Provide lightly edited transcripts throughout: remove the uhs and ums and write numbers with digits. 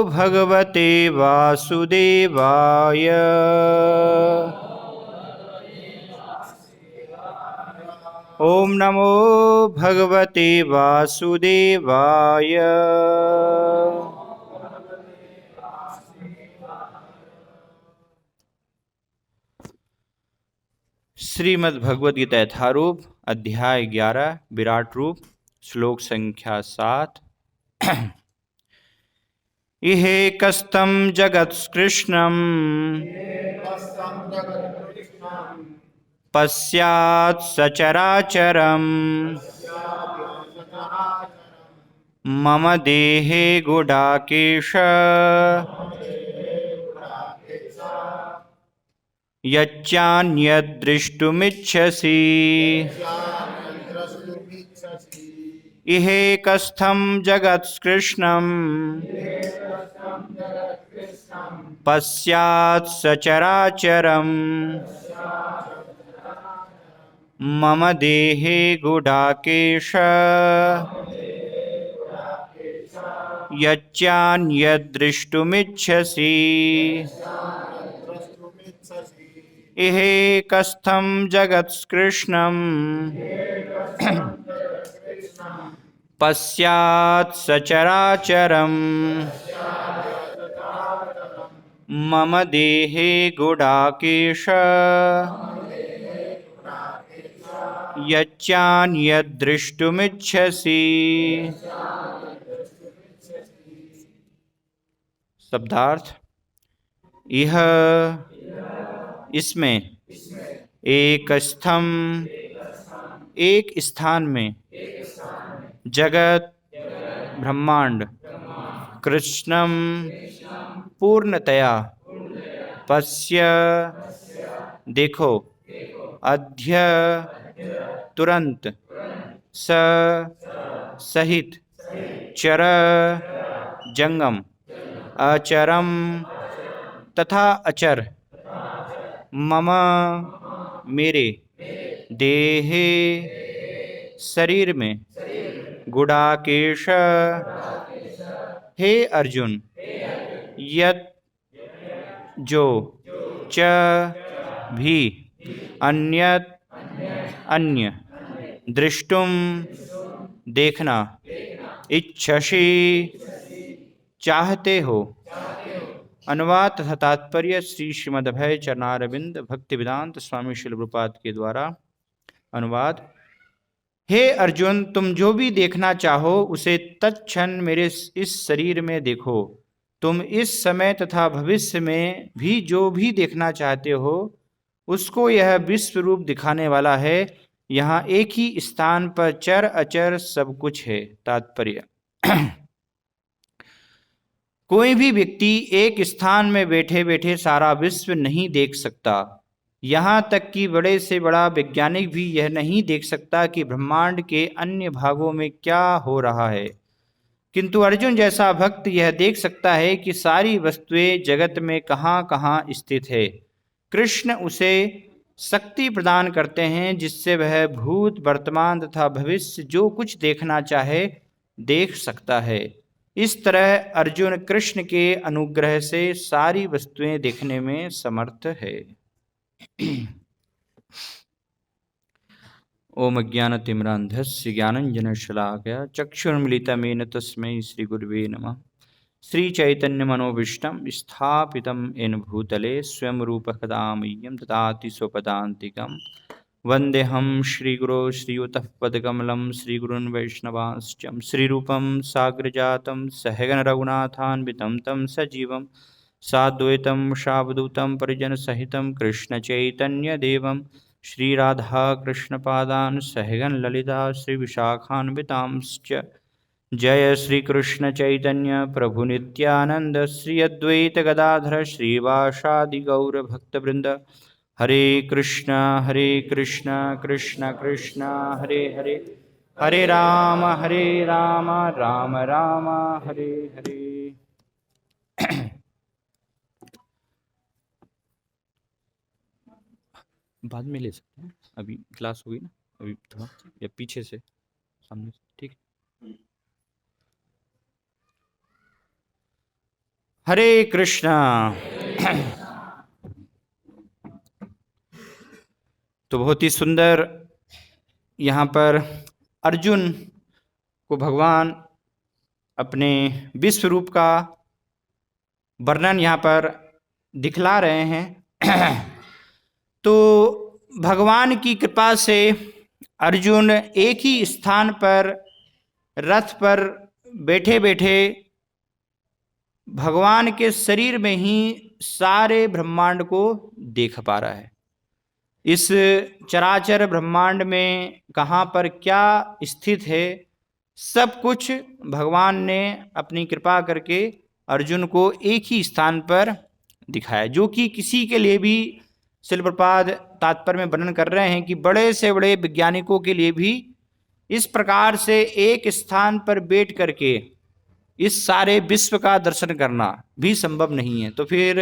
भगवते वासुदेवाय। ओम नमो भगवते वासुदेवाय। श्रीमद् भगवद गीता यथारूप अध्याय 11 विराट रूप श्लोक संख्या 7। इहेकस्तं जगत्कृष्णं पश्यात् सचराचरम् मम देहे गुडाकेश यच्चान्यद्द्रष्टुमिच्छसि। इहेकस्थं जगत्कृष्णं पश्यात् सचराचरम् मम देहे गुडाकेश यच्चान्यद्द्रष्टुमिच्छसि। इहेकस्थं जगत्कृष्णं पश्यात् सचराचरम् मम देहे गुडाकेश यच्चान्यद्द्रष्टुमिच्छसि। शब्दार्थ। यह इसमें एकस्थं एक स्थान में जगत ब्रह्मांड कृष्णम पूर्णतया पश्य देखो अध्य तुरंत स सहित चर जंगम अचरम तथा अचर मम मेरे देहे शरीर में गुडाकेश हे अर्जुन यत जो च भी अन्यत अन्य दृष्टुम देखना इच्छसि चाहते हो। अनुवाद तथा तात्पर्य श्री श्रीमद्भय चरणारविंद भक्ति वेदांत स्वामी श्रील प्रभुपाद के द्वारा अनुवाद। हे अर्जुन, तुम जो भी देखना चाहो उसे तत्क्षण मेरे इस शरीर में देखो। तुम इस समय तथा भविष्य में भी जो भी देखना चाहते हो उसको यह विश्व रूप दिखाने वाला है। यहाँ एक ही स्थान पर चर अचर सब कुछ है। तात्पर्य। कोई भी व्यक्ति एक स्थान में बैठे बैठे सारा विश्व नहीं देख सकता। यहाँ तक कि बड़े से बड़ा वैज्ञानिक भी यह नहीं देख सकता कि ब्रह्मांड के अन्य भागों में क्या हो रहा है। किंतु अर्जुन जैसा भक्त यह देख सकता है कि सारी वस्तुएं जगत में कहाँ कहाँ स्थित है। कृष्ण उसे शक्ति प्रदान करते हैं जिससे वह भूत वर्तमान तथा भविष्य जो कुछ देखना चाहे देख सकता है। इस तरह अर्जुन कृष्ण के अनुग्रह से सारी वस्तुएं देखने में समर्थ है। ओम अज्ञानतिमिरान्धस्य ज्ञानञ्जनशलाकया चक्षुर्मिलितमेन तस्मै श्रीगुरवे नमः। श्रीचैतन्यमनोभीष्टं स्थापितं येन भूतले स्वयं रूपः कदा मह्यं ददाति स्वपदान्तिकं। वन्देऽहं श्रीगुरो श्रीयुतः पदकमलं श्रीगुरून् वैष्णवांश्च श्रीरूपं साग्रजातं सहगण रघुनाथान्वितं तं सजीवं साद्वैतं सावधूतं परिजनसहितं कृष्णचैतन्यदेवं श्री राधा कृष्ण पादान सहगन ललिता श्री विशाखान्वितांश्च। जय श्री कृष्ण चैतन्य प्रभु नित्यानंद श्री अद्वैत गदाधर श्रीवासादि गौर भक्तवृंद। हरे कृष्ण कृष्ण कृष्ण हरे हरे, हरे राम राम राम हरे हरे। बाद में ले सकते हैं, अभी क्लास होगी ना, अभी थोड़ा या पीछे से सामने से, ठीक है। हरे कृष्णा। तो बहुत ही सुंदर यहाँ पर अर्जुन को भगवान अपने विश्व रूप का वर्णन यहाँ पर दिखला रहे हैं। तो भगवान की कृपा से अर्जुन एक ही स्थान पर रथ पर बैठे बैठे भगवान के शरीर में ही सारे ब्रह्मांड को देख पा रहा है। इस चराचर ब्रह्मांड में कहाँ पर क्या स्थित है, सब कुछ भगवान ने अपनी कृपा करके अर्जुन को एक ही स्थान पर दिखाया, जो कि किसी के लिए भी श्रील प्रभुपाद तात्पर्य में वर्णन कर रहे हैं कि बड़े से बड़े वैज्ञानिकों के लिए भी इस प्रकार से एक स्थान पर बैठ करके इस सारे विश्व का दर्शन करना भी संभव नहीं है। तो फिर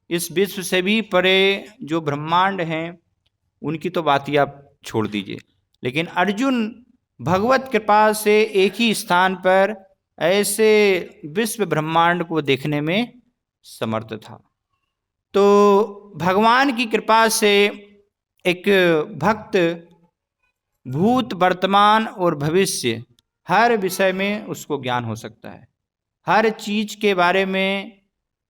इस विश्व से भी परे जो ब्रह्मांड हैं उनकी तो बात ही आप छोड़ दीजिए। लेकिन अर्जुन भगवत कृपा से एक ही स्थान पर ऐसे विश्व ब्रह्मांड को देखने में समर्थ था। तो भगवान की कृपा से एक भक्त भूत, वर्तमान और भविष्य हर विषय में उसको ज्ञान हो सकता है। हर चीज के बारे में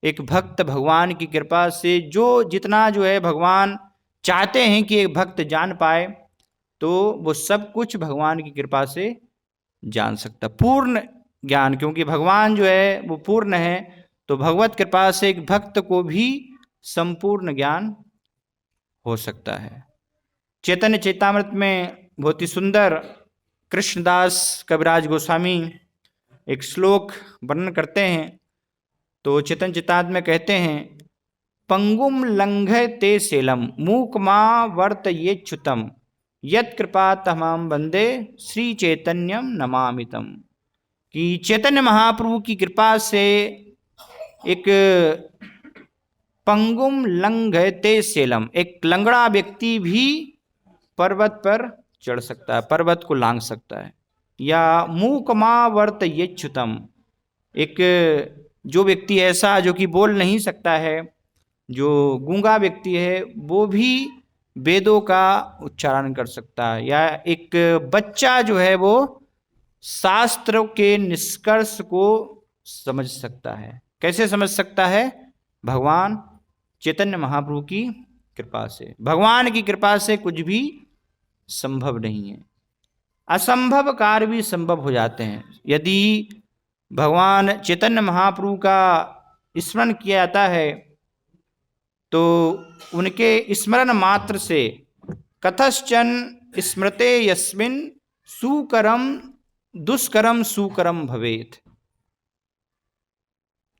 एक भक्त भगवान की कृपा से जो जितना जो है भगवान चाहते हैं कि एक भक्त जान पाए, तो वो सब कुछ भगवान की कृपा से जान सकता, पूर्ण ज्ञान। क्योंकि भगवान जो है वो पूर्ण है, तो भगवत कृपा से एक भक्त को भी संपूर्ण ज्ञान हो सकता है। चैतन्य चैतामृत में बहुत ही सुंदर कृष्णदास कविराज गोस्वामी एक श्लोक वर्णन करते हैं। तो चैतन्य चैतामृत में कहते हैं, पंगुम लंघयते शैलम मूकमा वर्तयेच्युतम यत् कृपा तमाम वंदे श्री चैतन्यम नमामितम। कि चैतन्य महाप्रभु की कृपा से एक पंगुम लंघयते शैलम, एक लंगड़ा व्यक्ति भी पर्वत पर चढ़ सकता है, पर्वत को लांघ सकता है। या मूकमा वर्तयेच्युतम, एक जो व्यक्ति ऐसा जो कि बोल नहीं सकता है, जो गूंगा व्यक्ति है, वो भी वेदों का उच्चारण कर सकता है। या एक बच्चा जो है वो शास्त्रों के निष्कर्ष को समझ सकता है। कैसे समझ सकता है? भगवान चैतन्य महाप्रभु की कृपा से। भगवान की कृपा से कुछ भी संभव नहीं है, असंभव कार्य भी संभव हो जाते हैं। यदि भगवान चैतन्य महाप्रभु का स्मरण किया जाता है तो उनके स्मरण मात्र से कथश्चन स्मृते यस्मिन सुकरम दुष्करम सुकरम भवेत,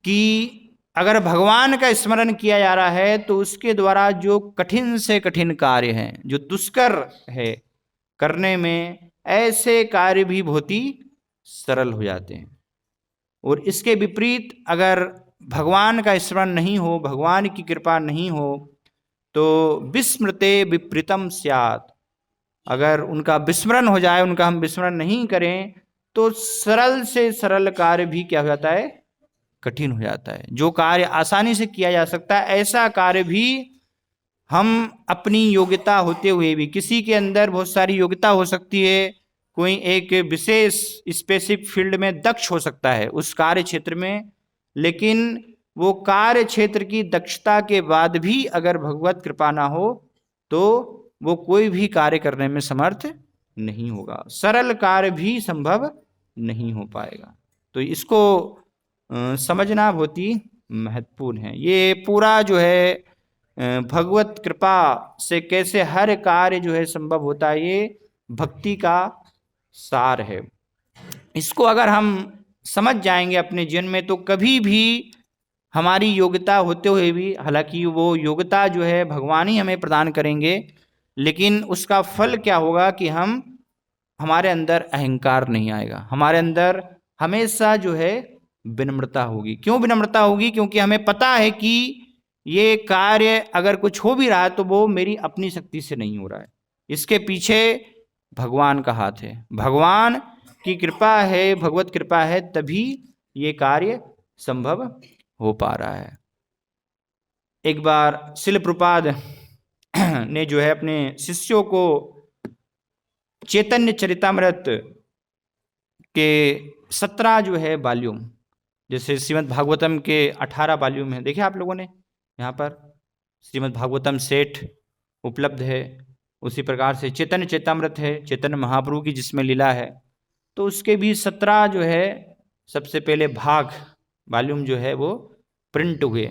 कि अगर भगवान का स्मरण किया जा रहा है तो उसके द्वारा जो कठिन से कठिन कार्य हैं, जो दुष्कर है करने में, ऐसे कार्य भी बहुत ही सरल हो जाते हैं। और इसके विपरीत अगर भगवान का स्मरण नहीं हो, भगवान की कृपा नहीं हो, तो विस्मृते विपरीतम स्यात्, अगर उनका विस्मरण हो जाए, उनका हम विस्मरण नहीं करें, तो सरल से सरल कार्य भी क्या हो जाता है? कठिन हो जाता है। जो कार्य आसानी से किया जा सकता है, ऐसा कार्य भी हम अपनी योग्यता होते हुए भी, किसी के अंदर बहुत सारी योग्यता हो सकती है, कोई एक विशेष स्पेसिफिक फील्ड में दक्ष हो सकता है उस कार्य क्षेत्र में, लेकिन वो कार्य क्षेत्र की दक्षता के बाद भी अगर भगवत कृपा ना हो तो वो कोई भी कार्य करने में समर्थ नहीं होगा, सरल कार्य भी संभव नहीं हो पाएगा। तो इसको समझना बहुत ही महत्वपूर्ण है। ये पूरा जो है भगवत कृपा से कैसे हर कार्य जो है संभव होता है, ये भक्ति का सार है। इसको अगर हम समझ जाएंगे अपने जीवन में, तो कभी भी हमारी योग्यता होते हुए भी, हालांकि वो योग्यता जो है भगवान ही हमें प्रदान करेंगे, लेकिन उसका फल क्या होगा कि हमारे अंदर अहंकार नहीं आएगा, हमारे अंदर हमेशा जो है विनम्रता होगी। क्यों विनम्रता होगी? क्योंकि हमें पता है कि ये कार्य अगर कुछ हो भी रहा है तो वो मेरी अपनी शक्ति से नहीं हो रहा है, इसके पीछे भगवान का हाथ है, भगवान की कृपा है, भगवत कृपा है, तभी ये कार्य संभव हो पा रहा है। एक बार शिल प्रपाद ने जो है अपने शिष्यों को चैतन्य चरितामृत के 17 जो है वॉल्यूम, जैसे श्रीमद् भागवतम के 18 वॉल्यूम है, देखिए आप लोगों ने यहाँ पर श्रीमद् भागवतम सेठ उपलब्ध है, उसी प्रकार से चैतन्य चैतामृत है चैतन्य महाप्रभु की जिसमें लीला है, तो उसके भी 17 जो है सबसे पहले भाग वॉल्यूम जो है वो प्रिंट हुए।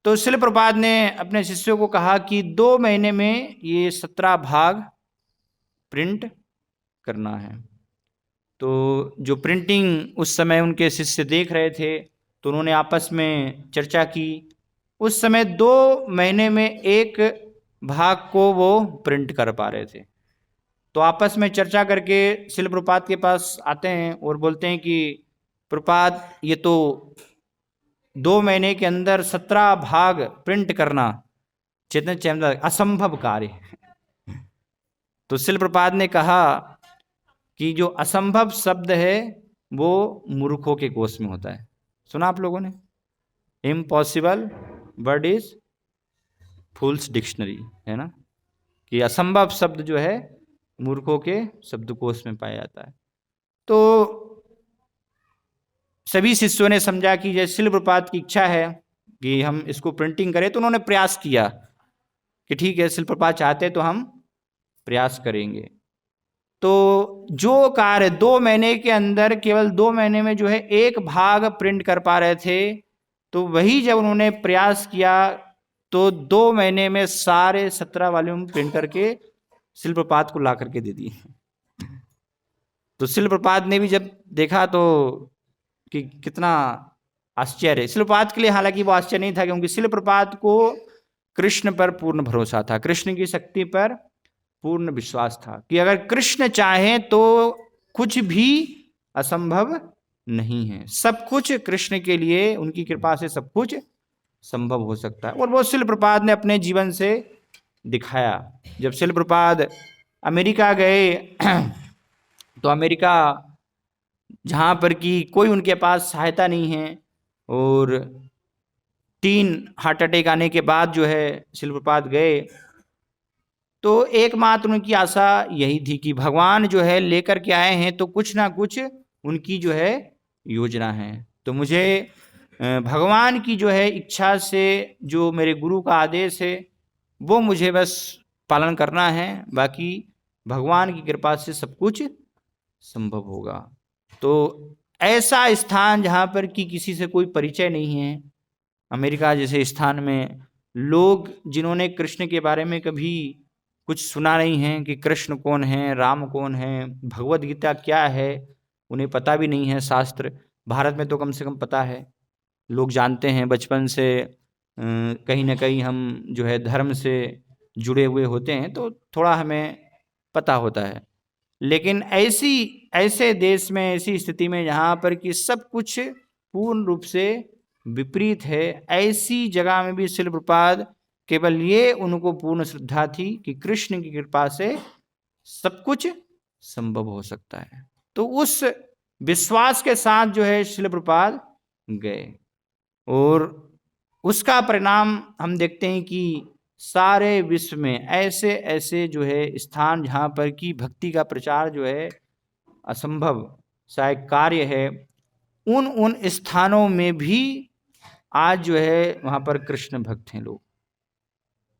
तो शिल प्रपाद ने अपने शिष्यों को कहा कि 2 महीने में ये 17 भाग प्रिंट करना है। तो जो प्रिंटिंग उस समय उनके शिष्य देख रहे थे तो उन्होंने आपस में चर्चा की। उस समय 2 महीने में एक भाग को वो प्रिंट कर पा रहे थे। तो आपस में चर्चा करके शिल प्रपाद के पास आते हैं और बोलते हैं कि प्रपाद, ये तो 2 महीने के अंदर 17 भाग प्रिंट करना चैतन्य चैतामृत असंभव कार्य। तो शिल प्रपाद ने कहा कि जो असंभव शब्द है वो मूर्खों के कोश में होता है। सुना आप लोगों ने, impossible word is fools dictionary, है ना, कि असंभव शब्द जो है मूर्खों के शब्दकोश में पाया जाता है। तो सभी शिष्यों ने समझा कि जैसे शिल प्रपाद की इच्छा है कि हम इसको प्रिंटिंग करें, तो उन्होंने प्रयास किया कि ठीक है शिल प्रपाद चाहते तो हम प्रयास करेंगे। तो जो कार्य 2 महीने के अंदर, केवल 2 महीने में जो है एक भाग प्रिंट कर पा रहे थे, तो वही जब उन्होंने प्रयास किया तो 2 महीने में सारे 17 वॉल्यूम प्रिंट करके शिल प्रपाद को ला करके दे दिए। तो शिल प्रपाद ने भी जब देखा तो कि कितना आश्चर्य। शिल प्रपाद के लिए हालांकि वो आश्चर्य नहीं था, क्योंकि शिल प्रपाद को कृष्ण पर पूर्ण भरोसा था, कृष्ण की शक्ति पर पूर्ण विश्वास था कि अगर कृष्ण चाहें तो कुछ भी असंभव नहीं है, सब कुछ कृष्ण के लिए, उनकी कृपा से सब कुछ संभव हो सकता है। और वो शिल प्रपाद ने अपने जीवन से दिखाया। जब शिल प्रपाद अमेरिका गए तो अमेरिका जहाँ पर कि कोई उनके पास सहायता नहीं है, और 3 हार्ट अटैक आने के बाद जो है शिल प्रपाद गए, तो एकमात्र उनकी आशा यही थी कि भगवान जो है लेकर के आए हैं तो कुछ ना कुछ उनकी जो है योजना है, तो मुझे भगवान की जो है इच्छा से जो मेरे गुरु का आदेश है वो मुझे बस पालन करना है, बाकी भगवान की कृपा से सब कुछ संभव होगा। तो ऐसा स्थान जहाँ पर कि किसी से कोई परिचय नहीं है, अमेरिका जैसे स्थान में लोग जिन्होंने कृष्ण के बारे में कभी कुछ सुना नहीं है कि कृष्ण कौन है, राम कौन है, भगवत गीता क्या है, उन्हें पता भी नहीं है। शास्त्र भारत में तो कम से कम पता है, लोग जानते हैं, बचपन से कहीं ना कहीं हम जो है धर्म से जुड़े हुए होते हैं तो थोड़ा हमें पता होता है। लेकिन ऐसे देश में, ऐसी स्थिति में जहाँ पर कि सब कुछ पूर्ण रूप से विपरीत है, ऐसी जगह में भी शिल प्रपाद केवल ये उनको पूर्ण श्रद्धा थी कि कृष्ण की कृपा से सब कुछ संभव हो सकता है। तो उस विश्वास के साथ जो है शिल प्रपाद गए, और उसका परिणाम हम देखते हैं कि सारे विश्व में ऐसे ऐसे जो है स्थान जहाँ पर कि भक्ति का प्रचार जो है असंभव शायद कार्य है, उन स्थानों में भी आज जो है वहाँ पर कृष्ण भक्त हैं लोग।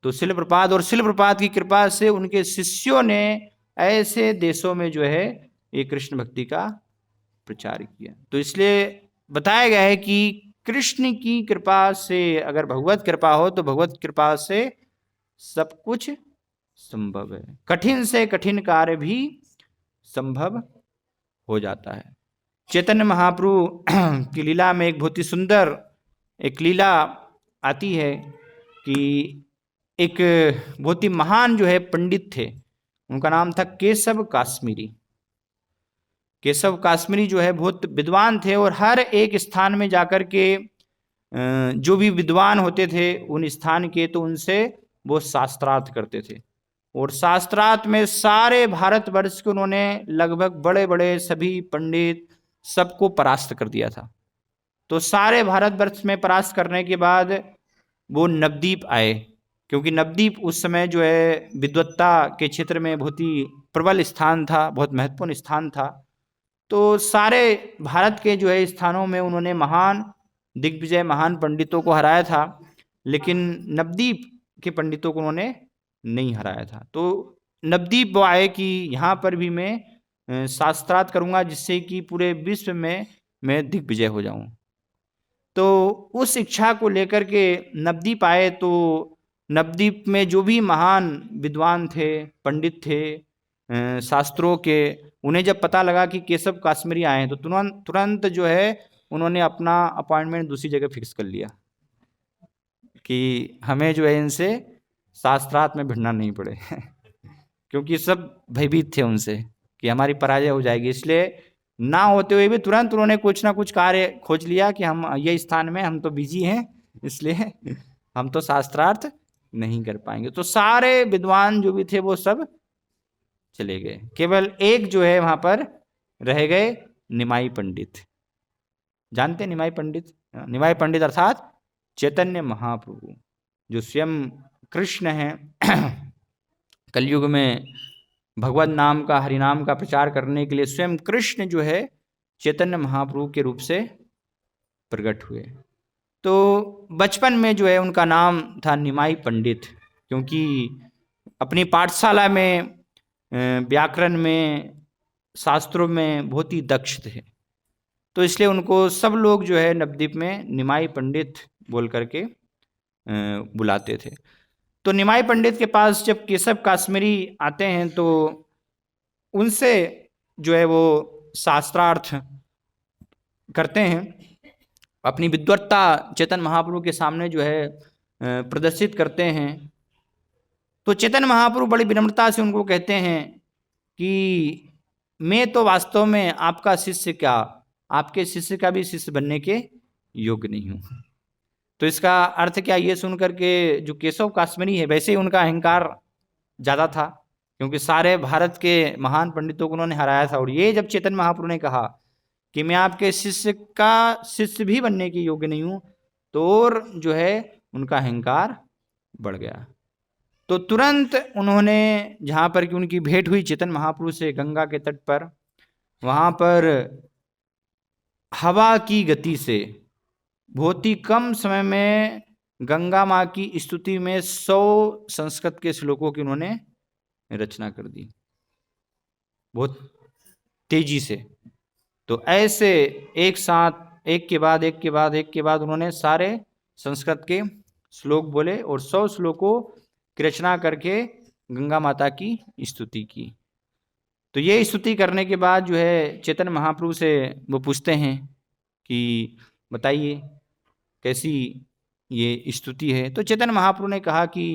तो शिल प्रपाद और शिल प्रपाद की कृपा से उनके शिष्यों ने ऐसे देशों में जो है ये कृष्ण भक्ति का प्रचार किया। तो इसलिए बताया गया है कि कृष्ण की कृपा से, अगर भगवत कृपा हो तो भगवत कृपा से सब कुछ संभव है, कठिन से कठिन कार्य भी संभव हो जाता है। चैतन्य महाप्रभु की लीला में एक बहुत ही सुंदर एक लीला आती है कि एक बहुत ही महान जो है पंडित थे, उनका नाम था केशव काश्मीरी। केशव काश्मीरी जो है बहुत विद्वान थे, और हर एक स्थान में जाकर के जो भी विद्वान होते थे उन स्थान के, तो उनसे वो शास्त्रार्थ करते थे, और शास्त्रार्थ में सारे भारतवर्ष के उन्होंने लगभग बड़े बड़े सभी पंडित सबको परास्त कर दिया था। तो सारे भारतवर्ष में परास्त करने के बाद वो नवद्वीप आए, क्योंकि नवद्वीप उस समय जो है विद्वत्ता के क्षेत्र में बहुत ही प्रबल स्थान था, बहुत महत्वपूर्ण स्थान था। तो सारे भारत के जो है स्थानों में उन्होंने महान दिग्विजय, महान पंडितों को हराया था, लेकिन नवद्वीप के पंडितों को उन्होंने नहीं हराया था। तो नवद्वीप वो आए कि यहाँ पर भी मैं शास्त्रार्थ करूँगा, जिससे कि पूरे विश्व में मैं दिग्विजय हो जाऊँ। तो उस इच्छा को लेकर के नवद्वीप आए। तो नवद्वीप में जो भी महान विद्वान थे, पंडित थे शास्त्रों के, उन्हें जब पता लगा कि केशव काश्मीरी आए हैं, तो तुरंत जो है उन्होंने अपना अपॉइंटमेंट दूसरी जगह फिक्स कर लिया कि हमें जो है इनसे शास्त्रार्थ में भिड़ना नहीं पड़े क्योंकि सब भयभीत थे उनसे कि हमारी पराजय हो जाएगी। इसलिए ना होते हुए भी तुरंत उन्होंने कुछ ना कुछ कार्य खोज लिया कि हम ये स्थान में हम तो बिजी हैं, इसलिए हम तो शास्त्रार्थ नहीं कर पाएंगे। तो सारे विद्वान जो भी थे वो सब चले गए, केवल एक जो है वहां पर रह गए, निमाई पंडित। जानते निमाई पंडित? निमाई पंडित अर्थात चैतन्य महाप्रभु, जो स्वयं कृष्ण हैं कलयुग में भगवत नाम का, हरिनाम का प्रचार करने के लिए स्वयं कृष्ण जो है चैतन्य महाप्रभु के रूप से प्रकट हुए। तो बचपन में जो है उनका नाम था निमाई पंडित, क्योंकि अपनी पाठशाला में व्याकरण में, शास्त्रों में बहुत ही दक्ष थे। तो इसलिए उनको सब लोग जो है नवद्वीप में निमाई पंडित बोल करके बुलाते थे। तो निमाई पंडित के पास जब केशव काश्मीरी आते हैं तो उनसे जो है वो शास्त्रार्थ करते हैं, अपनी विद्वत्ता चेतन महाप्रभु के सामने जो है प्रदर्शित करते हैं। तो चेतन महाप्रभु बड़ी विनम्रता से उनको कहते हैं कि मैं तो वास्तव में आपका शिष्य क्या, आपके शिष्य का भी शिष्य बनने के योग्य नहीं हूँ। तो इसका अर्थ क्या, ये सुन करके जो केशव काश्मीरी है, वैसे ही उनका अहंकार ज़्यादा था, क्योंकि सारे भारत के महान पंडितों को उन्होंने हराया था। और ये जब चेतन महाप्रभु ने कहा कि मैं आपके शिष्य का शिष्य भी बनने के योग्य नहीं हूँ, तो और जो है उनका अहंकार बढ़ गया। तो तुरंत उन्होंने, जहाँ पर कि उनकी भेंट हुई चेतन महाप्रभु से गंगा के तट पर, वहाँ पर हवा की गति से बहुत ही कम समय में गंगा माँ की स्तुति में 100 संस्कृत के श्लोकों की उन्होंने रचना कर दी, बहुत तेजी से। तो ऐसे एक साथ एक के बाद एक के बाद एक के बाद उन्होंने सारे संस्कृत के श्लोक बोले और 100 श्लोकों की रचना करके गंगा माता की स्तुति की। तो ये स्तुति करने के बाद जो है चेतन महाप्रभु से वो पूछते हैं कि बताइए कैसी ये स्तुति है। तो चेतन महाप्रभु ने कहा कि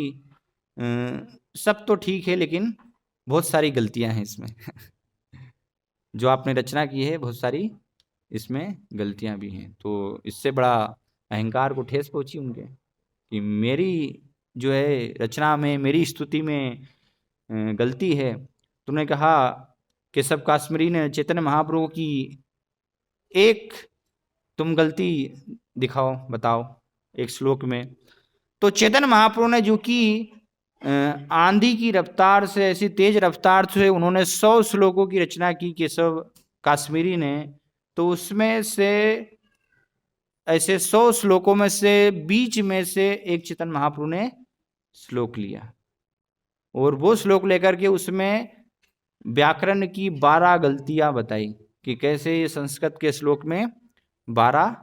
सब तो ठीक है, लेकिन बहुत सारी गलतियां हैं इसमें जो आपने रचना की है, बहुत सारी इसमें गलतियां भी हैं। तो इससे बड़ा अहंकार को ठेस पहुंची उनके कि मेरी जो है रचना में, मेरी स्तुति में गलती है। तुमने कहा केशव काश्मीरी ने चैतन्य महाप्रभु की एक तुम गलती दिखाओ, बताओ एक श्लोक में। तो चैतन्य महाप्रभु ने जो कि आंधी की रफ्तार से, ऐसी तेज रफ्तार से उन्होंने 100 श्लोकों की रचना की केशव काश्मीरी ने, तो उसमें से ऐसे 100 श्लोकों में से बीच में से एक चेतन महाप्रभु ने श्लोक लिया और वो श्लोक लेकर के उसमें व्याकरण की 12 गलतियां बताई कि कैसे ये संस्कृत के श्लोक में 12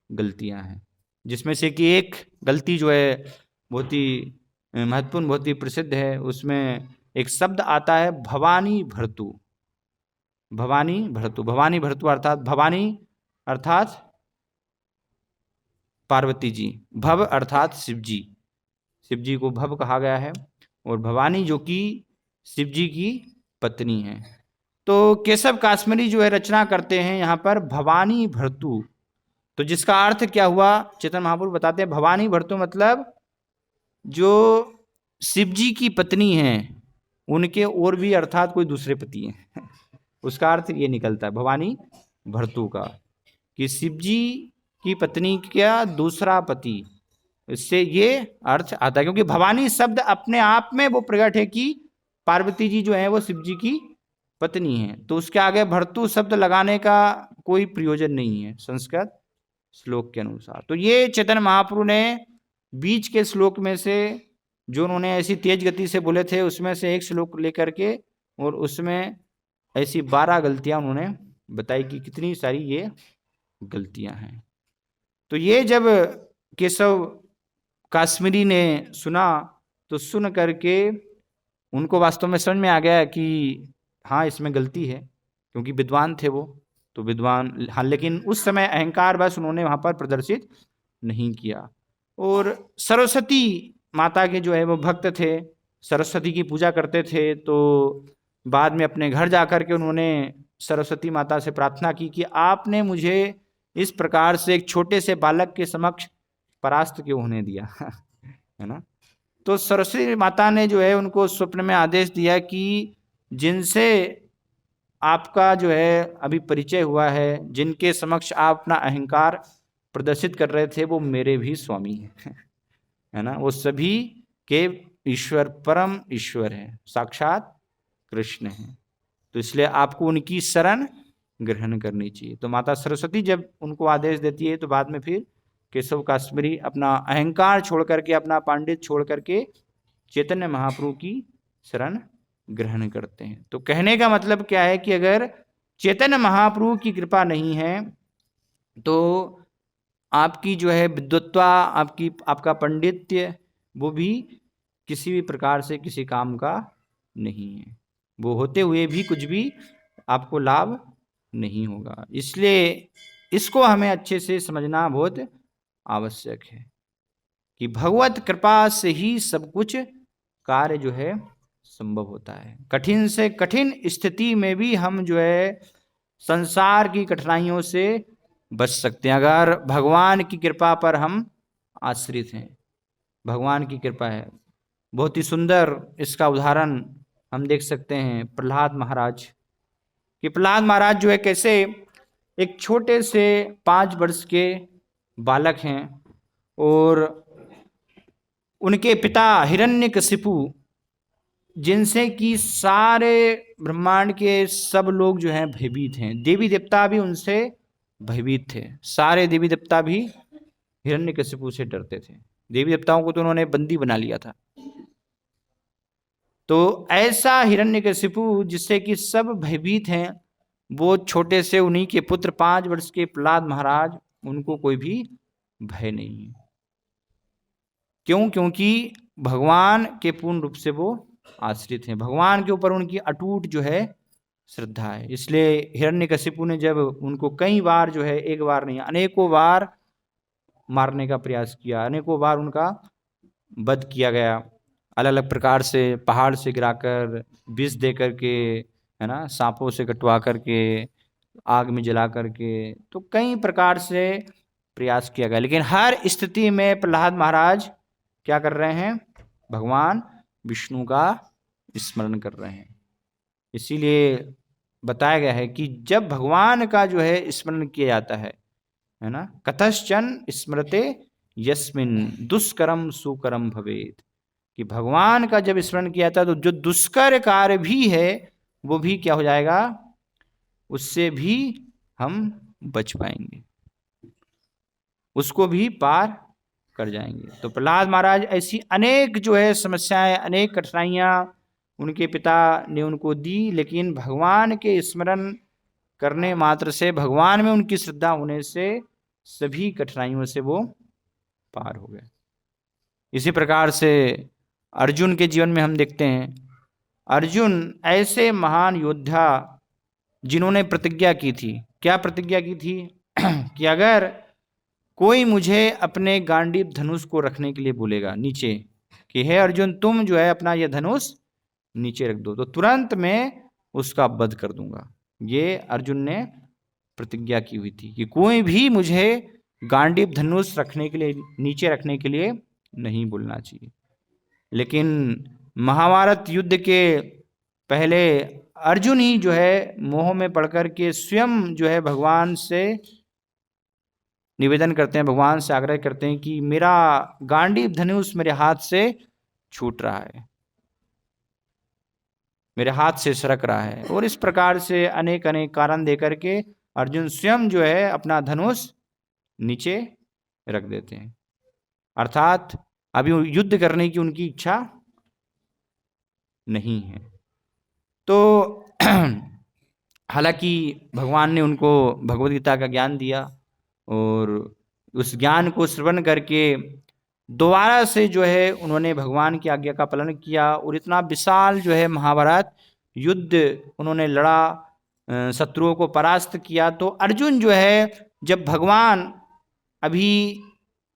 गलतियां हैं, जिसमें से कि एक गलती जो है बहुत ही महत्वपूर्ण, बहुत ही प्रसिद्ध है। उसमें एक शब्द आता है भवानी भर्तु। भवानी भर्तु, भवानी भर्तु अर्थात भवानी अर्थात पार्वती जी, भव अर्थात शिव जी, शिव जी को भव कहा गया है, और भवानी जो कि शिव जी की पत्नी है। तो केशव काश्मीरी जो है रचना करते हैं यहाँ पर भवानी भर्तु। तो जिसका अर्थ क्या हुआ, चेतन महाप्रभु बताते हैं भवानी भर्तु मतलब जो शिव जी की पत्नी हैं उनके और भी अर्थात कोई दूसरे पति हैं उसका अर्थ ये निकलता है भवानी भर्तु का, कि शिव जी की पत्नी का दूसरा पति, इससे ये अर्थ आता है। क्योंकि भवानी शब्द अपने आप में वो प्रकट है कि पार्वती जी जो है वो शिव जी की पत्नी है, तो उसके आगे भर्तु शब्द लगाने का कोई प्रयोजन नहीं है संस्कृत श्लोक के अनुसार। तो ये चैतन्य महाप्रभु ने बीच के श्लोक में से जो उन्होंने ऐसी तेज गति से बोले थे उसमें से एक श्लोक लेकर के, और उसमें ऐसी 12 गलतियां उन्होंने बताई कि कितनी सारी ये गलतियां हैं। तो ये जब केशव काश्मीरी ने सुना तो सुन करके उनको वास्तव में समझ में आ गया कि हाँ इसमें गलती है, क्योंकि विद्वान थे वो, तो विद्वान हाँ, लेकिन उस समय अहंकार बस उन्होंने वहाँ पर प्रदर्शित नहीं किया। और सरस्वती माता के जो है वो भक्त थे, सरस्वती की पूजा करते थे, तो बाद में अपने घर जा कर के उन्होंने सरस्वती माता से प्रार्थना की कि आपने मुझे इस प्रकार से एक छोटे से बालक के समक्ष परास्त क्यों होने दिया है ना। तो सरस्वती माता ने जो है उनको स्वप्न में आदेश दिया कि जिनसे आपका जो है अभी परिचय हुआ है, जिनके समक्ष आप अपना अहंकार प्रदर्शित कर रहे थे, वो मेरे भी स्वामी हैं है ना, वो सभी के ईश्वर, परम ईश्वर है, साक्षात कृष्ण है, तो इसलिए आपको उनकी शरण ग्रहण करनी चाहिए। तो माता सरस्वती जब उनको आदेश देती है तो बाद में फिर केशव काश्मीरी अपना अहंकार छोड़ करके, अपना पांडित छोड़ करके चैतन्य महाप्रभु की शरण ग्रहण करते हैं। तो कहने का मतलब क्या है कि अगर चैतन्य महाप्रभु की कृपा नहीं है तो आपकी जो है विद्वत्ता, आपका पंडित्य वो भी किसी भी प्रकार से किसी काम का नहीं है, वो होते हुए भी कुछ भी आपको लाभ नहीं होगा। इसलिए इसको हमें अच्छे से समझना बहुत आवश्यक है कि भगवत कृपा से ही सब कुछ कार्य जो है संभव होता है। कठिन से कठिन स्थिति में भी हम जो है संसार की कठिनाइयों से बच सकते हैं अगर भगवान की कृपा पर हम आश्रित हैं। भगवान की कृपा है। बहुत ही सुंदर इसका उदाहरण हम देख सकते हैं प्रहलाद महाराज कि प्रहलाद महाराज जो है कैसे एक छोटे से 5 वर्ष के बालक हैं और उनके पिता हिरण्यकशिपु, जिनसे कि सारे ब्रह्मांड के सब लोग जो हैं भयभीत हैं, देवी देवता भी उनसे भयभीत थे, सारे देवी देवता भी हिरण्यकशिपु से डरते थे। देवी देवताओं को तो उन्होंने बंदी बना लिया था। तो ऐसा हिरण्यकशिपु जिससे कि सब भयभीत हैं, वो छोटे से उन्हीं के पुत्र 5 वर्ष के प्रहलाद महाराज, उनको कोई भी भय नहीं है। क्यों? क्योंकि भगवान के पूर्ण रूप से वो आश्रित हैं, भगवान के ऊपर उनकी अटूट जो है श्रद्धा है। इसलिए हिरण्यकशिपु ने जब उनको कई बार जो है, एक बार नहीं अनेकों बार मारने का प्रयास किया, अनेकों बार उनका वध किया गया, अलग अलग प्रकार से पहाड़ से गिराकर, विष दे करके, है ना, सांपों से कटवा करके, आग में जला करके, तो कई प्रकार से प्रयास किया गया। लेकिन हर स्थिति में प्रहलाद महाराज क्या कर रहे हैं? भगवान विष्णु का स्मरण कर रहे हैं। इसीलिए बताया गया है कि जब भगवान का जो है स्मरण किया जाता है ना, कतश्चन स्मृते यस्मिन दुष्करम सुकरम भवेत, कि भगवान का जब स्मरण किया जाता है तो जो दुष्कर कार्य भी है वो भी क्या हो जाएगा, उससे भी हम बच पाएंगे, उसको भी पार कर जाएंगे। तो प्रहलाद महाराज ऐसी अनेक जो है समस्याएं, अनेक कठिनाइयां उनके पिता ने उनको दी, लेकिन भगवान के स्मरण करने मात्र से, भगवान में उनकी श्रद्धा होने से सभी कठिनाइयों से वो पार हो गए। इसी प्रकार से अर्जुन के जीवन में हम देखते हैं, अर्जुन ऐसे महान योद्धा जिन्होंने प्रतिज्ञा की थी। क्या प्रतिज्ञा की थी? कि अगर कोई मुझे अपने गांडीव धनुष को रखने के लिए बोलेगा नीचे, कि हे अर्जुन तुम जो है अपना यह धनुष नीचे रख दो, तो तुरंत मैं उसका वध कर दूंगा। ये अर्जुन ने प्रतिज्ञा की हुई थी कि कोई भी मुझे गांडीव धनुष रखने के लिए, नीचे रखने के लिए नहीं बोलना चाहिए। लेकिन महाभारत युद्ध के पहले अर्जुन ही जो है मोह में पड़ कर के स्वयं जो है भगवान से निवेदन करते हैं, भगवान से आग्रह करते हैं कि मेरा गांडीव धनुष मेरे हाथ से छूट रहा है, मेरे हाथ से सरक रहा है। और इस प्रकार से अनेक अनेक कारण देकर के अर्जुन स्वयं जो है अपना धनुष नीचे रख देते हैं, अर्थात अभी युद्ध करने की उनकी इच्छा नहीं है। तो हालांकि भगवान ने उनको भगवद गीता का ज्ञान दिया और उस ज्ञान को श्रवण करके दोबारा से जो है उन्होंने भगवान की आज्ञा का पालन किया और इतना विशाल जो है महाभारत युद्ध उन्होंने लड़ा, शत्रुओं को परास्त किया। तो अर्जुन जो है जब भगवान अभी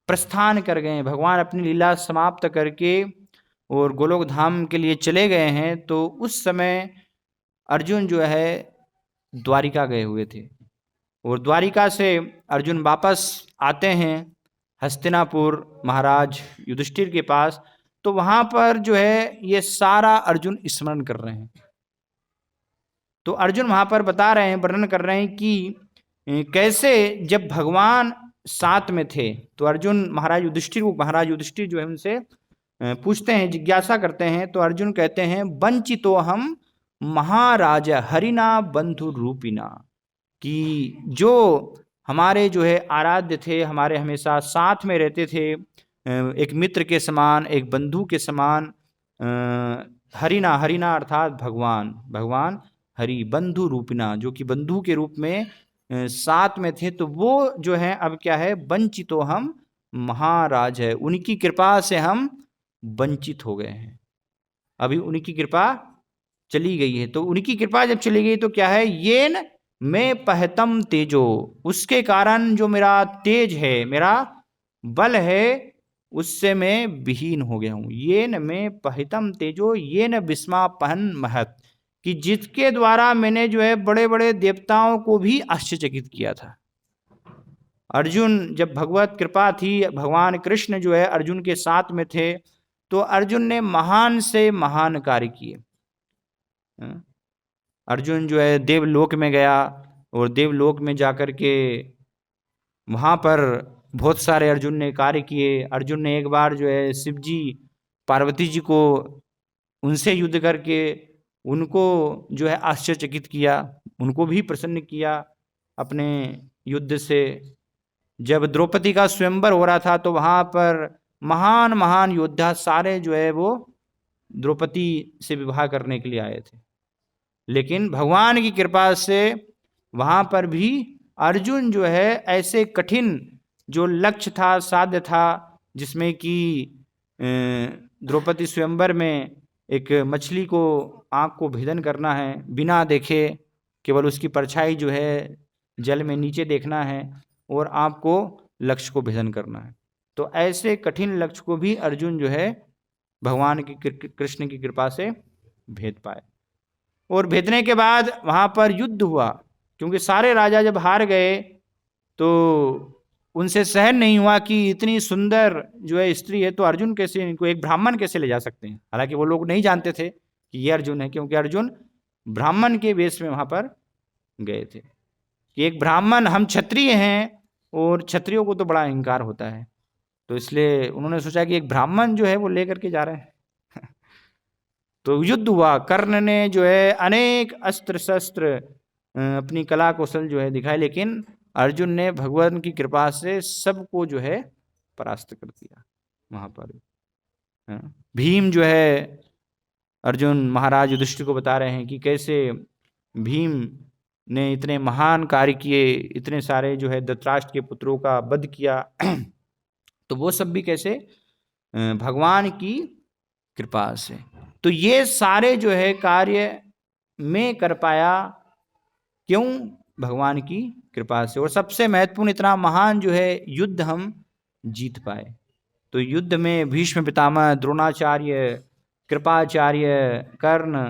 प्रस्थान कर गए, भगवान अपनी लीला समाप्त करके और गोलोक धाम के लिए चले गए हैं, तो उस समय अर्जुन जो है द्वारिका गए हुए थे और द्वारिका से अर्जुन वापस आते हैं हस्तिनापुर महाराज युधिष्ठिर के पास। तो वहां पर जो है ये सारा अर्जुन स्मरण कर रहे हैं। तो अर्जुन वहां पर बता रहे हैं, वर्णन कर रहे हैं कि कैसे जब भगवान साथ में थे तो अर्जुन महाराज युधिष्ठिर जो है उनसे पूछते हैं, जिज्ञासा करते हैं। तो अर्जुन कहते हैं, वंचितो हम महाराज हरिना बंधु रूपिना, कि जो हमारे जो है आराध्य थे, हमारे हमेशा साथ में रहते थे, एक मित्र के समान, एक बंधु के समान, हरिना अर्थात भगवान हरि, बंधु रूपिना जो कि बंधु के रूप में साथ में थे। तो वो जो है अब क्या है, वंचितो हम महाराज है, उनकी कृपा से हम वंचित हो गए हैं, अभी उनकी कृपा चली गई है। तो उनकी कृपा जब चली गई तो क्या है, येन मैं पहतम तेजो, उसके कारण जो मेरा तेज है, मेरा बल है, उससे मैं विहीन हो गया हूं। येन मैं पहितम तेजो येन विस्मापहन महत, कि जिसके द्वारा मैंने जो है बड़े बड़े देवताओं को भी आश्चर्यचकित किया था। अर्जुन जब भगवत कृपा थी, भगवान कृष्ण जो है अर्जुन के साथ में थे, तो अर्जुन ने महान से महान कार्य किए। अर्जुन जो है देवलोक में गया और देवलोक में जाकर के वहाँ पर बहुत सारे अर्जुन ने कार्य किए। अर्जुन ने एक बार जो है शिव जी पार्वती जी को उनसे युद्ध करके उनको जो है आश्चर्यचकित किया, उनको भी प्रसन्न किया अपने युद्ध से। जब द्रौपदी का स्वयंवर हो रहा था तो वहाँ पर महान महान योद्धा सारे जो है वो द्रौपदी से विवाह करने के लिए आए थे, लेकिन भगवान की कृपा से वहाँ पर भी अर्जुन जो है ऐसे कठिन जो लक्ष्य था, साध्य था, जिसमें कि द्रौपदी स्वयंवर में एक मछली को आँख को भेदन करना है, बिना देखे केवल उसकी परछाई जो है जल में नीचे देखना है और आपको लक्ष्य को भेदन करना है। तो ऐसे कठिन लक्ष्य को भी अर्जुन जो है भगवान की कृष्ण की कृपा से भेद पाए। और भेदने के बाद वहाँ पर युद्ध हुआ, क्योंकि सारे राजा जब हार गए तो उनसे सहन नहीं हुआ कि इतनी सुंदर जो है स्त्री है, तो अर्जुन कैसे, इनको एक ब्राह्मण कैसे ले जा सकते हैं। हालांकि वो लोग नहीं जानते थे कि ये अर्जुन है, क्योंकि अर्जुन ब्राह्मण के वेश में वहाँ पर गए थे कि एक ब्राह्मण, हम क्षत्रिय हैं और क्षत्रियों को तो बड़ा अहंकार होता है, तो इसलिए उन्होंने सोचा कि एक ब्राह्मण जो है वो लेकर के जा रहे हैं। तो युद्ध हुआ, कर्ण ने जो है अनेक अस्त्र शस्त्र अपनी कला कौशल जो है दिखाए, लेकिन अर्जुन ने भगवान की कृपा से सबको जो है परास्त कर दिया। वहां पर भीम जो है, अर्जुन महाराज युधिष्ठिर को बता रहे हैं कि कैसे भीम ने इतने महान कार्य किए, इतने सारे जो है धृतराष्ट्र के पुत्रों का वध किया। तो वो सब भी कैसे, भगवान की कृपा से। तो ये सारे जो है कार्य मैं कर पाया, क्यों, भगवान की कृपा से। और सबसे महत्वपूर्ण, इतना महान जो है युद्ध हम जीत पाए। तो युद्ध में भीष्म पितामह, द्रोणाचार्य, कृपाचार्य, कर्ण,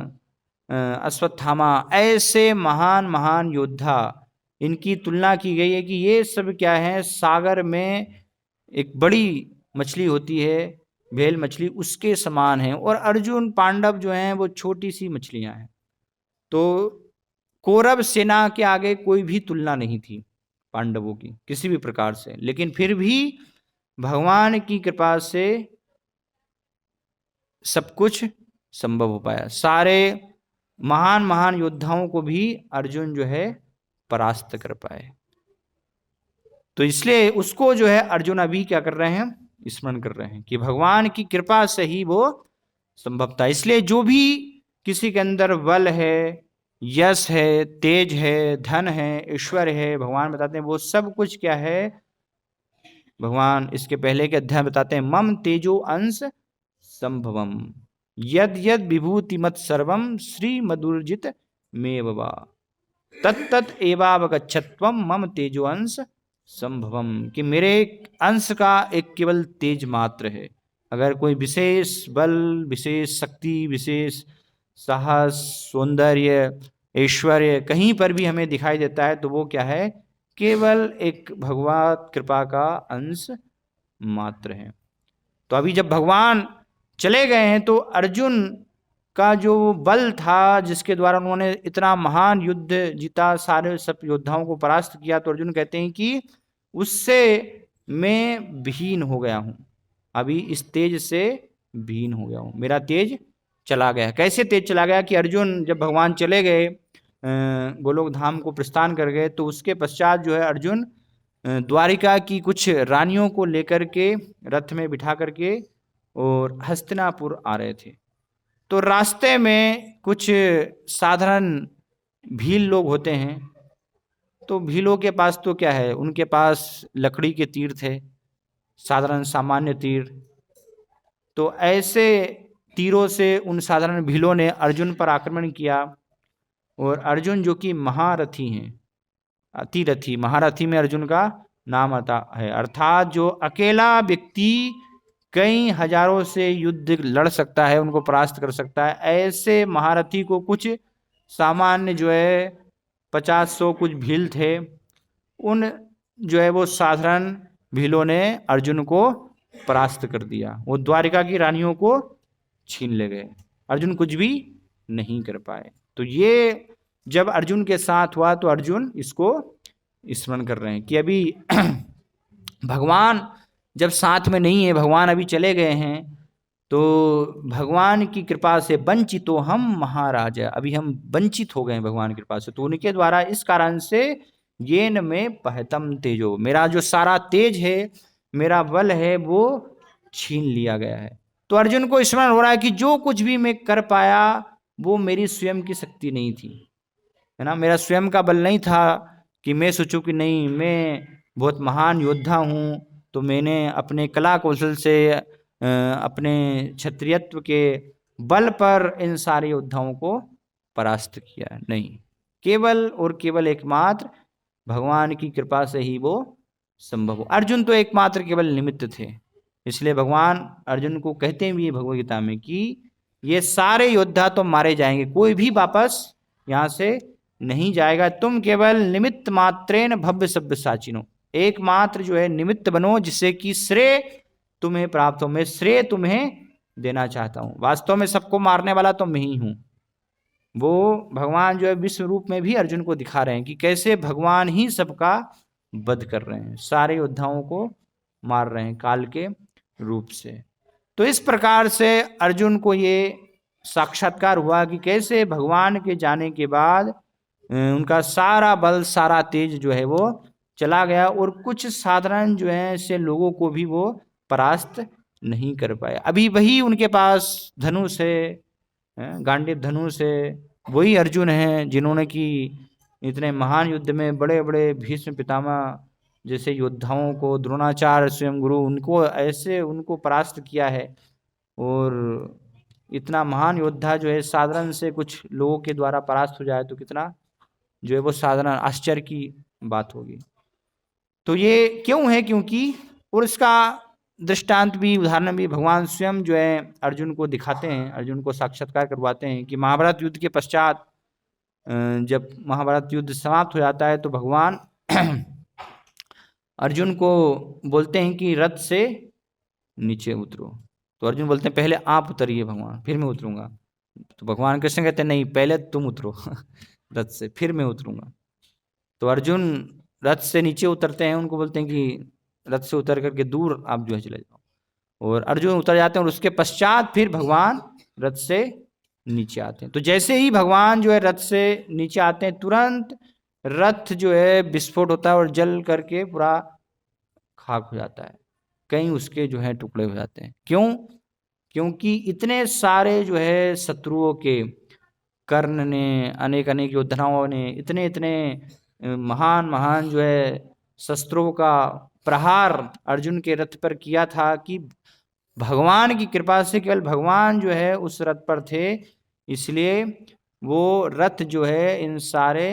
अश्वत्थामा, ऐसे महान महान योद्धा, इनकी तुलना की गई है कि ये सब क्या है, सागर में एक बड़ी मछली होती है, व्हेल मछली, उसके समान है, और अर्जुन पांडव जो हैं वो छोटी सी मछलियां हैं। तो कौरव सेना के आगे कोई भी तुलना नहीं थी। पांडवों की किसी भी प्रकार से, लेकिन फिर भी भगवान की कृपा से सब कुछ संभव हो पाया। सारे महान महान योद्धाओं को भी अर्जुन जो है परास्त कर पाए। तो इसलिए उसको जो है अर्जुन अभी क्या कर रहे हैं, स्मरण कर रहे हैं कि भगवान की कृपा से ही वो संभव था। इसलिए जो भी किसी के अंदर बल है, यश है, तेज है, धन है, ईश्वर है, भगवान बताते हैं वो सब कुछ क्या है, भगवान इसके पहले के अध्याय बताते हैं मम तेजो अंश संभवम यद यद विभूति मत सर्वम श्री मधुर्जित में बबा तत्त एवावगच्छत्वम मम तेजो अंश संभवम, कि मेरे अंश का एक केवल तेज मात्र है। अगर कोई विशेष बल, विशेष शक्ति, विशेष साहस, सौंदर्य, ऐश्वर्य कहीं पर भी हमें दिखाई देता है तो वो क्या है, केवल एक भगवत कृपा का अंश मात्र है। तो अभी जब भगवान चले गए हैं तो अर्जुन का जो बल था, जिसके द्वारा उन्होंने इतना महान युद्ध जीता, सारे सब योद्धाओं को परास्त किया, तो अर्जुन कहते हैं कि उससे मैं विहीन हो गया हूं, अभी इस तेज से विहीन हो गया हूं, मेरा तेज चला गया। कैसे तेज चला गया कि अर्जुन जब भगवान चले गए गोलोक धाम को प्रस्थान कर गए, तो उसके पश्चात जो है अर्जुन द्वारिका की कुछ रानियों को लेकर के रथ में बिठा करके और हस्तिनापुर आ रहे थे। तो रास्ते में कुछ साधारण भील लोग होते हैं, तो भीलों के पास तो क्या है, उनके पास लकड़ी के तीर थे, साधारण सामान्य तीर। तो ऐसे तीरों से उन साधारण भीलों ने अर्जुन पर आक्रमण किया, और अर्जुन जो कि महारथी हैं, अतिरथी, महारथी में अर्जुन का नाम आता है, अर्थात जो अकेला व्यक्ति कई हजारों से युद्ध लड़ सकता है, उनको परास्त कर सकता है, ऐसे महारथी को कुछ सामान्य जो है 50-100 कुछ भील थे, उन जो है वो साधारण भीलों ने अर्जुन को परास्त कर दिया। वो द्वारिका की रानियों को छीन ले गए, अर्जुन कुछ भी नहीं कर पाए। तो ये जब अर्जुन के साथ हुआ तो अर्जुन इसको स्मरण कर रहे हैं कि अभी भगवान जब साथ में नहीं है, भगवान अभी चले गए हैं, तो भगवान की कृपा से वंचितो हम महाराजा, अभी हम वंचित हो गए हैं भगवान की कृपा से, तो उनके द्वारा इस कारण से ये न में पहतम तेजो, मेरा जो सारा तेज है, मेरा बल है, वो छीन लिया गया है। तो अर्जुन को स्मरण हो रहा है कि जो कुछ भी मैं कर पाया वो मेरी स्वयं की शक्ति नहीं थी, है ना, मेरा स्वयं का बल नहीं था कि मैं सोचूं कि नहीं मैं बहुत महान योद्धा हूँ, तो मैंने अपने कला कौशल से अपने क्षत्रियत्व के बल पर इन सारे योद्धाओं को परास्त किया। नहीं, केवल और केवल एकमात्र भगवान की कृपा से ही वो संभव हो। अर्जुन तो एकमात्र केवल निमित्त थे, इसलिए भगवान अर्जुन को कहते भी भगवद गीता में कि ये सारे योद्धा तो मारे जाएंगे, कोई भी वापस यहाँ से नहीं जाएगा, तुम केवल निमित्त मात्रेन भव्य सभ्य साचिनो, एकमात्र जो है निमित्त बनो जिससे कि श्रेय तुम्हें प्राप्त हो, मैं श्रेय तुम्हें देना चाहता हूं, वास्तव में सबको मारने वाला तो मैं ही हूं। वो भगवान जो है विश्व रूप में भी अर्जुन को दिखा रहे हैं कि कैसे भगवान ही सबका वध कर रहे हैं, सारे योद्धाओं को मार रहे हैं काल के रूप से। तो इस प्रकार से अर्जुन को ये साक्षात्कार हुआ कि कैसे भगवान के जाने के बाद उनका सारा बल, सारा तेज जो है वो चला गया, और कुछ साधारण जो है ऐसे लोगों को भी वो परास्त नहीं कर पाए। अभी वही उनके पास धनुष है, गांडीव धनुष है, वही अर्जुन हैं जिन्होंने कि इतने महान युद्ध में बड़े बड़े भीष्म पितामह जैसे योद्धाओं को, द्रोणाचार्य स्वयं गुरु, उनको ऐसे उनको परास्त किया है। और इतना महान योद्धा जो है साधारण से कुछ लोगों के द्वारा परास्त हो जाए तो कितना जो है वो साधारण आश्चर्य की बात होगी। तो ये क्यों है, क्योंकि और इसका दृष्टांत भी, उदाहरण भी भगवान स्वयं जो है अर्जुन को दिखाते हैं, अर्जुन को साक्षात्कार करवाते हैं कि महाभारत युद्ध के पश्चात जब महाभारत युद्ध समाप्त हो जाता है तो भगवान अर्जुन को बोलते हैं कि रथ से नीचे उतरो। तो अर्जुन बोलते हैं पहले आप उतरिए भगवान, फिर मैं उतरूंगा। तो भगवान कृष्ण कहते हैं नहीं, पहले तुम उतरो रथ से, फिर मैं उतरूंगा। तो अर्जुन रथ से नीचे उतरते हैं उनको बोलते हैं कि रथ से उतर करके दूर आप जो है चले जाओ, और अर्जुन उतर जाते हैं और उसके पश्चात फिर भगवान रथ से नीचे आते हैं। तो जैसे ही भगवान जो है रथ से नीचे आते हैं, तुरंत रथ जो है विस्फोट होता है और जल करके पूरा खाक हो जाता है, कई उसके जो है टुकड़े हो जाते हैं। क्यों? क्योंकि इतने सारे जो है शत्रुओं के, कर्ण ने, अनेक अनेक योद्धाओं ने इतने इतने महान महान जो है शस्त्रों का प्रहार अर्जुन के रथ पर किया था कि भगवान की कृपा से केवल भगवान जो है उस रथ पर थे, इसलिए वो रथ जो है इन सारे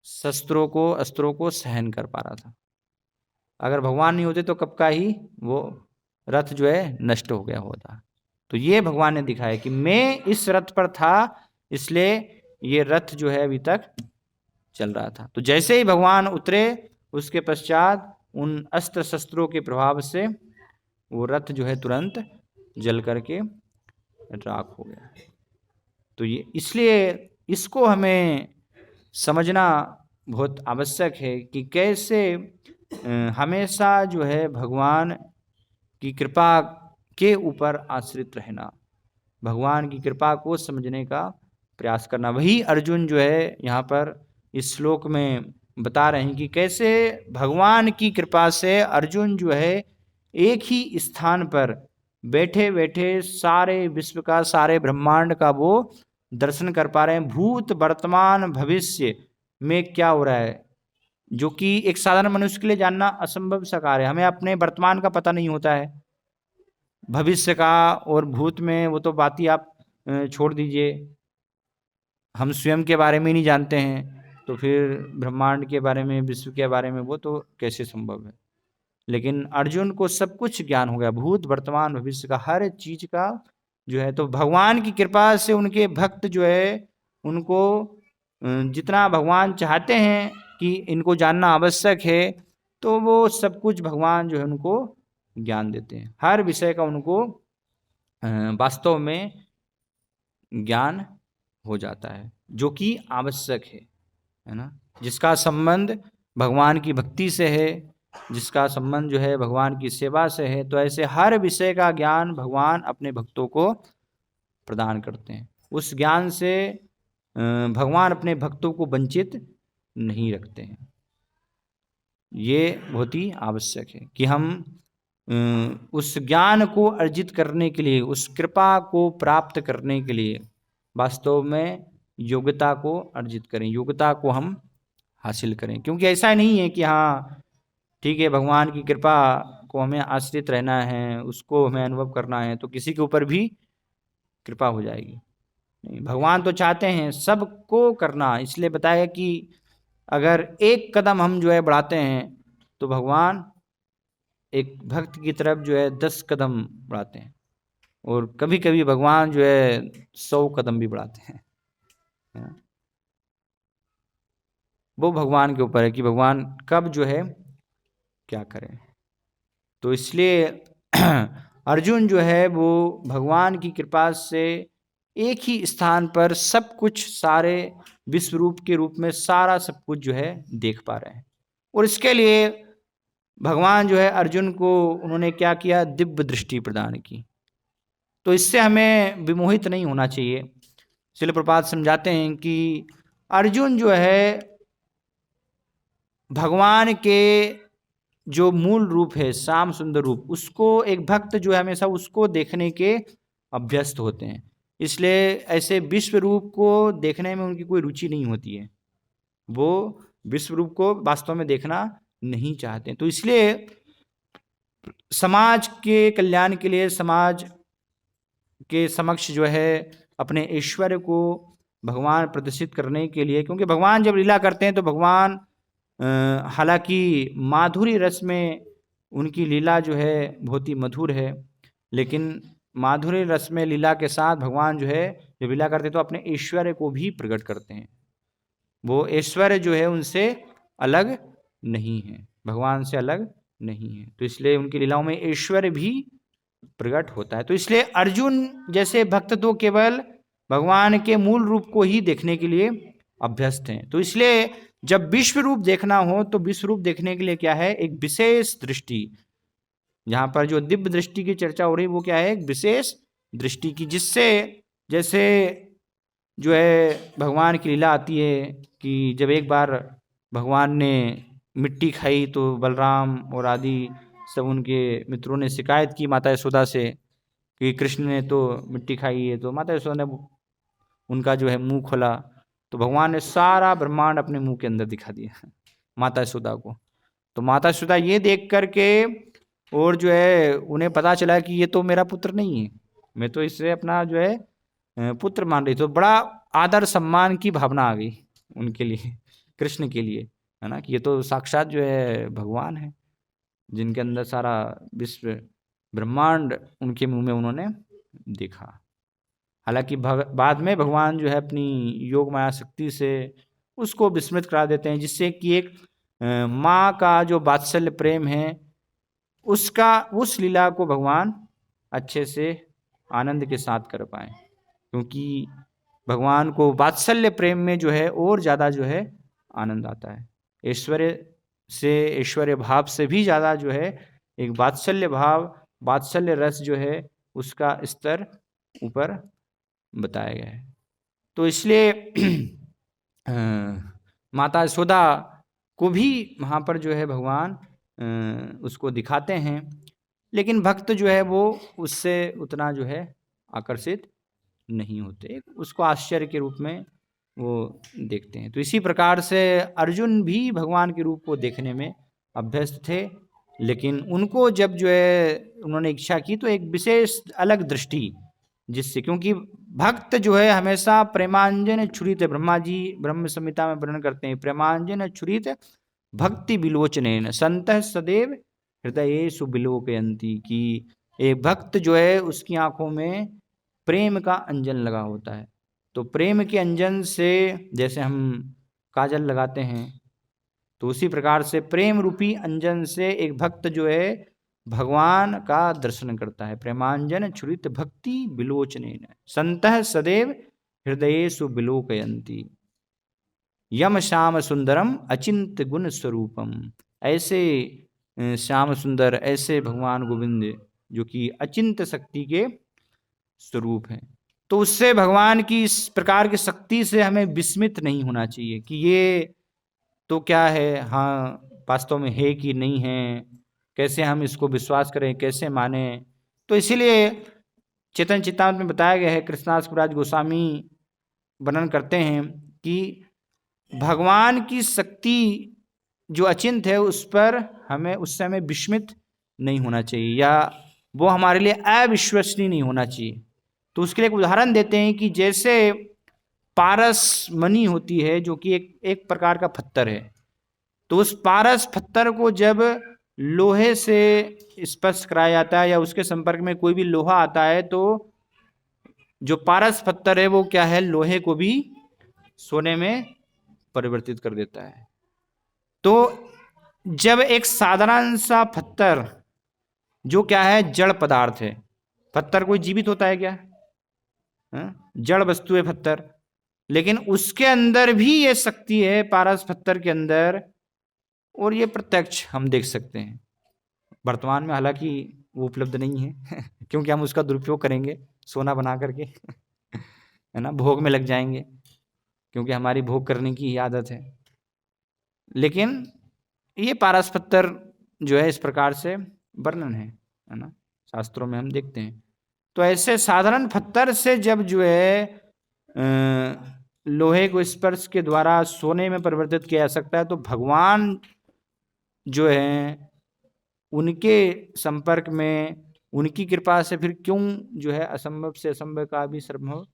शस्त्रों को, अस्त्रों को सहन कर पा रहा था। अगर भगवान नहीं होते तो कब का ही वो रथ जो है नष्ट हो गया होता। तो ये भगवान ने दिखाया कि मैं इस रथ पर था, इसलिए ये रथ जो है अभी तक चल रहा था। तो जैसे ही भगवान उतरे, उसके पश्चात उन अस्त्र शस्त्रों के प्रभाव से वो रथ जो है तुरंत जल करके राख हो गया। तो ये इसलिए इसको हमें समझना बहुत आवश्यक है कि कैसे हमेशा जो है भगवान की कृपा के ऊपर आश्रित रहना, भगवान की कृपा को समझने का प्रयास करना। वही अर्जुन जो है यहाँ पर इस श्लोक में बता रहे हैं कि कैसे भगवान की कृपा से अर्जुन जो है एक ही स्थान पर बैठे बैठे सारे विश्व का, सारे ब्रह्मांड का वो दर्शन कर पा रहे हैं। भूत वर्तमान भविष्य में क्या हो रहा है, जो कि एक साधारण मनुष्य के लिए जानना असंभव सा कार्य है। हमें अपने वर्तमान का पता नहीं होता है, भविष्य का और भूत में वो तो बात ही आप छोड़ दीजिए, हम स्वयं के बारे में नहीं जानते हैं, तो फिर ब्रह्मांड के बारे में, विश्व के बारे में वो तो कैसे संभव है। लेकिन अर्जुन को सब कुछ ज्ञान हो गया, भूत वर्तमान भविष्य का, हर चीज का जो है। तो भगवान की कृपा से उनके भक्त जो है उनको जितना भगवान चाहते हैं कि इनको जानना आवश्यक है, तो वो सब कुछ भगवान जो है उनको ज्ञान देते हैं। हर विषय का उनको वास्तव में ज्ञान हो जाता है, जो कि आवश्यक है ना। जिसका संबंध भगवान की भक्ति से है, जिसका संबंध जो है भगवान की सेवा से है, तो ऐसे हर विषय का ज्ञान भगवान अपने भक्तों को प्रदान करते हैं। उस ज्ञान से भगवान अपने भक्तों को वंचित नहीं रखते हैं। ये बहुत ही आवश्यक है कि हम उस ज्ञान को अर्जित करने के लिए, उस कृपा को प्राप्त करने के लिए वास्तव में योग्यता को अर्जित करें, योग्यता को हम हासिल करें। क्योंकि ऐसा नहीं है कि हाँ ठीक है, भगवान की कृपा को हमें आश्रित रहना है, उसको हमें अनुभव करना है, तो किसी के ऊपर भी कृपा हो जाएगी। नहीं, भगवान तो चाहते हैं सबको करना, इसलिए बताया कि अगर एक कदम हम जो है बढ़ाते हैं तो भगवान एक भक्त की तरफ जो है 10 कदम बढ़ाते हैं, और कभी कभी भगवान जो है 100 कदम भी बढ़ाते हैं। वो भगवान के ऊपर है कि भगवान कब जो है क्या करें। तो इसलिए अर्जुन जो है वो भगवान की कृपा से एक ही स्थान पर सब कुछ, सारे विश्व रूप के रूप में सारा सब कुछ जो है देख पा रहे हैं। और इसके लिए भगवान जो है अर्जुन को उन्होंने क्या किया, दिव्य दृष्टि प्रदान की। तो इससे हमें विमोहित नहीं होना चाहिए। श्रील प्रभुपाद समझाते हैं कि अर्जुन जो है भगवान के जो मूल रूप है, श्याम सुंदर रूप, उसको एक भक्त जो है हमेशा उसको देखने के अभ्यस्त होते हैं। इसलिए ऐसे विश्व रूप को देखने में उनकी कोई रुचि नहीं होती है, वो विश्व रूप को वास्तव में देखना नहीं चाहते। तो इसलिए समाज के कल्याण के लिए, समाज के समक्ष जो है अपने ऐश्वर्य को भगवान प्रदर्शित करने के लिए, क्योंकि भगवान जब लीला करते हैं तो भगवान हालांकि माधुरी रस में उनकी लीला जो है बहुत ही मधुर है, लेकिन माधुरी रस में लीला के साथ भगवान जो है जब लीला करते हैं तो अपने ऐश्वर्य को भी प्रकट करते हैं। वो ऐश्वर्य जो है उनसे अलग नहीं है, भगवान से अलग नहीं है। तो इसलिए उनकी लीलाओं में ऐश्वर्य भी प्रकट होता है। तो इसलिए अर्जुन जैसे भक्त तो केवल भगवान के मूल रूप को ही देखने के लिए अभ्यस्त हैं। तो इसलिए जब विश्व रूप देखना हो तो विश्व रूप देखने के लिए क्या है, एक विशेष दृष्टि। यहाँ पर जो दिव्य दृष्टि की चर्चा हो रही वो क्या है, एक विशेष दृष्टि की, जिससे जैसे जो है भगवान की लीला आती है कि जब एक बार भगवान ने मिट्टी खाई तो बलराम और आदि सब उनके मित्रों ने शिकायत की माता यशोदा से कि कृष्ण ने तो मिट्टी खाई है। तो माता यशोदा ने उनका जो है मुंह खोला तो भगवान ने सारा ब्रह्मांड अपने मुंह के अंदर दिखा दिया माता यशोदा को। तो माता यशोदा ये देख करके और जो है उन्हें पता चला कि ये तो मेरा पुत्र नहीं है, मैं तो इससे अपना जो है पुत्र मान रही। तो बड़ा आदर सम्मान की भावना आ गई उनके लिए, कृष्ण के लिए, है ना, कि ये तो साक्षात जो है भगवान है जिनके अंदर सारा विश्व ब्रह्मांड उनके मुंह में उन्होंने देखा। हालांकि बाद में भगवान जो है अपनी योग माया शक्ति से उसको विस्मृत करा देते हैं, जिससे कि एक माँ का जो वात्सल्य प्रेम है उसका उस लीला को भगवान अच्छे से आनंद के साथ कर पाए, क्योंकि भगवान को वात्सल्य प्रेम में जो है और ज़्यादा जो है आनंद आता है। ऐश्वर्य से, ऐश्वर्य भाव से भी ज़्यादा जो है एक वात्सल्य भाव, वात्सल्य रस जो है उसका स्तर ऊपर बताया गया है। तो इसलिए माता यशोदा को भी वहाँ पर जो है भगवान उसको दिखाते हैं, लेकिन भक्त जो है वो उससे उतना जो है आकर्षित नहीं होते, उसको आश्चर्य के रूप में वो देखते हैं। तो इसी प्रकार से अर्जुन भी भगवान के रूप को देखने में अभ्यस्त थे, लेकिन उनको जब जो है उन्होंने इच्छा की तो एक विशेष अलग दृष्टि, जिससे, क्योंकि भक्त जो है हमेशा प्रेमांजन छुरित, ब्रह्मा जी ब्रह्म संहिता में वर्णन करते हैं, प्रेमांजन छुरित भक्ति विलोचनेन संतः सदैव हृदयेषु विलोकयन्ति, कि एक भक्त जो है उसकी आंखों में प्रेम का अंजन लगा होता है। तो प्रेम के अंजन से जैसे हम काजल लगाते हैं, तो उसी प्रकार से प्रेम रूपी अंजन से एक भक्त जो है भगवान का दर्शन करता है। प्रेमांजन छुरित भक्ति विलोचनेन संतः सदैव हृदयेषु विलोकयन्ति यम श्याम सुंदरम अचिंत गुण स्वरूपम। ऐसे श्याम सुंदर, ऐसे भगवान गोविंद जो कि अचिंत शक्ति के स्वरूप हैं। तो उससे भगवान की इस प्रकार की शक्ति से हमें विस्मित नहीं होना चाहिए कि ये तो क्या है, हाँ वास्तव में है कि नहीं है, कैसे हम इसको विश्वास करें, कैसे माने। तो इसीलिए चेतन चित्तामृत में बताया गया है, कृष्णदास कविराज गोस्वामी वर्णन करते हैं कि भगवान की शक्ति जो अचिंत है उस पर हमें, उससे हमें विस्मित नहीं होना चाहिए, या वो हमारे लिए अविश्वसनीय नहीं होना चाहिए। तो उसके लिए एक उदाहरण देते हैं कि जैसे पारस मणि होती है जो कि एक प्रकार का पत्थर है, तो उस पारस पत्थर को जब लोहे से स्पर्श कराया जाता है या उसके संपर्क में कोई भी लोहा आता है, तो जो पारस पत्थर है वो क्या है, लोहे को भी सोने में परिवर्तित कर देता है। तो जब एक साधारण सा पत्थर जो क्या है जड़ पदार्थ है, पत्थर कोई जीवित होता है क्या, जड़ वस्तु है पत्थर, लेकिन उसके अंदर भी ये शक्ति है पारस पत्थर के अंदर, और ये प्रत्यक्ष हम देख सकते हैं। वर्तमान में हालांकि वो उपलब्ध नहीं है क्योंकि हम उसका दुरुपयोग करेंगे सोना बना करके है ना, भोग में लग जाएंगे क्योंकि हमारी भोग करने की ही आदत है। लेकिन ये पारस पत्थर जो है इस प्रकार से वर्णन है ना, शास्त्रों में हम देखते हैं। तो ऐसे साधारण पत्थर से जब जो है लोहे को स्पर्श के द्वारा सोने में परिवर्तित किया जा सकता है, तो भगवान जो है उनके संपर्क में, उनकी कृपा से फिर क्यों जो है असंभव से असंभव का भी संभव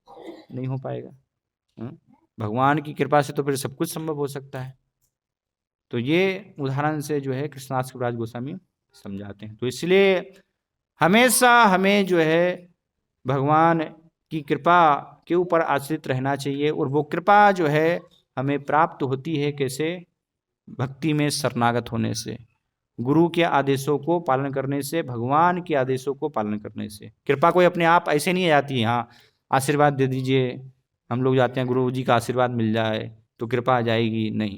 नहीं हो पाएगा। भगवान की कृपा से तो फिर सब कुछ संभव हो सकता है। तो ये उदाहरण से जो है कृष्णदास कविराज गोस्वामी समझाते हैं। तो इसलिए हमेशा हमें जो है भगवान की कृपा के ऊपर आश्रित रहना चाहिए, और वो कृपा जो है हमें प्राप्त होती है कैसे, भक्ति में शरणागत होने से, गुरु के आदेशों को पालन करने से, भगवान के आदेशों को पालन करने से। कृपा कोई अपने आप ऐसे नहीं जाती है, हाँ आशीर्वाद दे दीजिए, हम लोग जाते हैं गुरु जी का आशीर्वाद मिल जाए तो कृपा आ जाएगी, नहीं,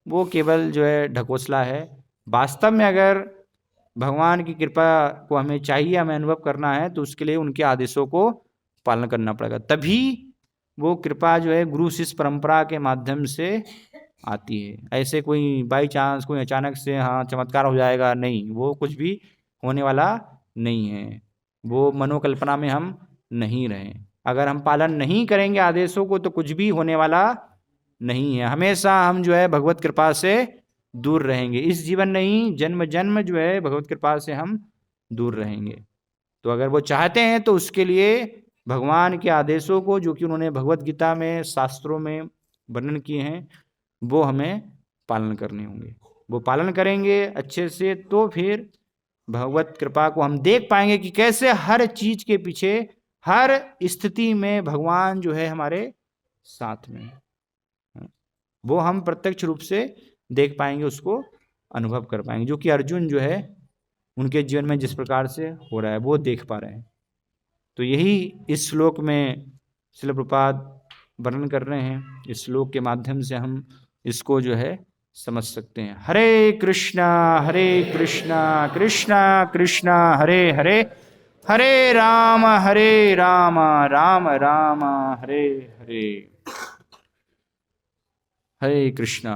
वो केवल जो है ढकोसला है। वास्तव में अगर भगवान की कृपा को हमें चाहिए, हमें अनुभव करना है, तो उसके लिए उनके आदेशों को पालन करना पड़ेगा, तभी वो कृपा जो है गुरु शिष्य परंपरा के माध्यम से आती है। ऐसे कोई बाई चांस कोई अचानक से हाँ चमत्कार हो जाएगा, नहीं, वो कुछ भी होने वाला नहीं है। वो मनोकल्पना में हम नहीं रहें। अगर हम पालन नहीं करेंगे आदेशों को तो कुछ भी होने वाला नहीं है। हमेशा हम जो है भगवत कृपा से दूर रहेंगे, इस जीवन नहीं जन्म जन्म जो है भगवत कृपा से हम दूर रहेंगे। तो अगर वो चाहते हैं तो उसके लिए भगवान के आदेशों को, जो कि उन्होंने भगवत गीता में शास्त्रों में वर्णन किए हैं, वो हमें पालन करने होंगे। वो पालन करेंगे अच्छे से तो फिर भगवत कृपा को हम देख पाएंगे कि कैसे हर चीज के पीछे, हर स्थिति में भगवान जो है हमारे साथ में, वो हम प्रत्यक्ष रूप से देख पाएंगे, उसको अनुभव कर पाएंगे, जो कि अर्जुन जो है उनके जीवन में जिस प्रकार से हो रहा है वो देख पा रहे हैं। तो यही इस श्लोक में श्रील प्रभुपाद वर्णन कर रहे हैं। इस श्लोक के माध्यम से हम इसको जो है समझ सकते हैं। हरे कृष्णा कृष्णा कृष्णा हरे हरे, हरे राम राम राम हरे हरे। हरे कृष्णा।